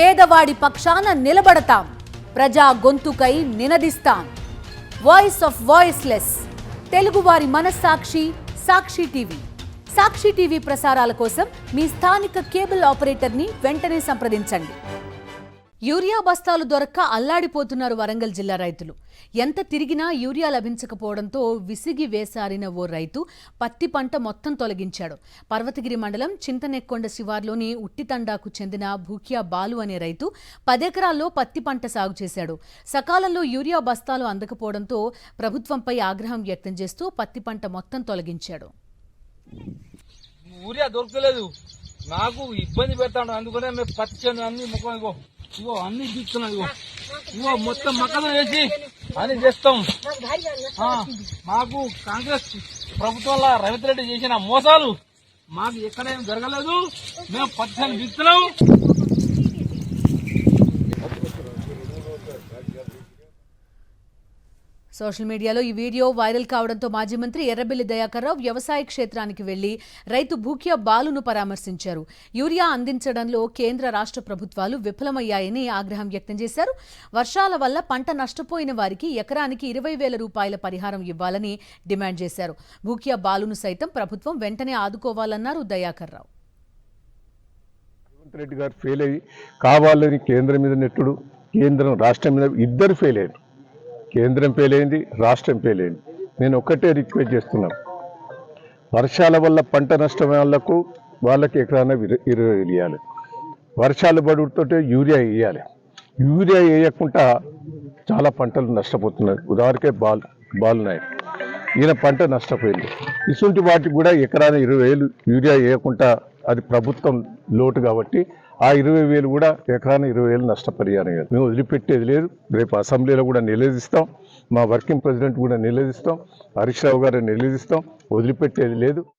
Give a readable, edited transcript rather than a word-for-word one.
పేదవాడి పక్షాన నిలబడతాం, ప్రజా గొంతుకై నినదిస్తాం. వాయిస్ ఆఫ్ వాయిస్లెస్, తెలుగువారి మనస్సాక్షి సాక్షి టీవీ. సాక్షి టీవీ ప్రసారాల కోసం మీ స్థానిక కేబుల్ ఆపరేటర్ని వెంటనే సంప్రదించండి. యూరియా బస్తాలు దొరక్క అల్లాడిపోతున్నారు వరంగల్ జిల్లా రైతులు. ఎంత తిరిగినా యూరియా లభించకపోవడంతో విసిగి వేసారిన ఓ రైతు పత్తి పంట మొత్తం తొలగించాడు. పర్వతగిరి మండలం చింతనెక్కొండ శివార్లోని ఉట్టితండాకు చెందిన భూక్యా బాలు అనే రైతు 10 ఎకరాల్లో పత్తి పంట సాగు చేశాడు. సకాలంలో యూరియా బస్తాలు అందకపోవడంతో ప్రభుత్వంపై ఆగ్రహం వ్యక్తం చేస్తూ పత్తి పంట మొత్తం తొలగించాడు. యూరియా దొరకలేదు, నాకు ఇబ్బంది పెడతాడు. అందుకనే మేము పత్తి చేను అన్ని ముఖం ఇగో అన్ని తీస్తున్నాం. ఇగో మొత్తం మక్కలు వేసి అని చేస్తాం. మాకు కాంగ్రెస్ ప్రభుత్వంలో రేవంత్ రెడ్డి చేసిన మోసాలు మాకు ఎక్కడేం జరగలేదు. మేము పత్తి చేను తీస్తున్నాం. సోషల్ మీడియాలో ఈ వీడియో వైరల్ కావడంతో మాజీ మంత్రి ఎర్రబెల్లి దయాకర్ రావు వ్యవసాయ క్షేత్రానికి వెళ్లి రైతు భూక్యా బాలును పరామర్శించారు. యూరియా అందించడంలో కేంద్ర రాష్ట్ర ప్రభుత్వాలు విఫలమయ్యాయని ఆగ్రహం వ్యక్తం చేశారు. వర్షాల వల్ల పంట నష్టపోయిన వారికి ఎకరానికి 20,000 రూపాయల పరిహారం ఇవ్వాలని డిమాండ్ చేశారు. భూక్యా బాలును సైతం ప్రభుత్వం వెంటనే ఆదుకోవాలన్నారు దయాకర్ రావు. రేవంత్ రెడ్డి గారు ఫెయిల్ అయ్యి కావాలని కేంద్రం మీద నెట్టుడు, కేంద్రం రాష్ట్రం మీద ఇద్దరు ఫెయిల్ అయ్యారు. కేంద్రం ఫెయిల్ అయింది, రాష్ట్రం ఫెయిల్ అయింది. నేను ఒక్కటే రిక్వెస్ట్ చేస్తున్నాను, వర్షాల వల్ల పంట నష్టం వాళ్ళకి ఎకరాన 20,000 ఇవ్వాలి. వర్షాలు పడుతుంటే యూరియా వేయాలి. యూరియా వేయకుండా చాలా పంటలు నష్టపోతున్నారు. ఉదాహరణకే బాలునాయక్ ఈయన పంట నష్టపోయింది. ఇటువంటి వాటికి కూడా ఎకరాన 20,000 యూరియా వేయకుండా అది ప్రభుత్వం లోటు కాబట్టి ఆ 20,000 కూడా ఎకరాన 20,000 నష్టపరిహారం. మేము వదిలిపెట్టేది లేదు. రేపు అసెంబ్లీలో కూడా నిలదీస్తాం, మా వర్కింగ్ ప్రెసిడెంట్ కూడా నిలదీస్తాం, హరీష్ రావు గారు నిలదీస్తాం. వదిలిపెట్టేది లేదు.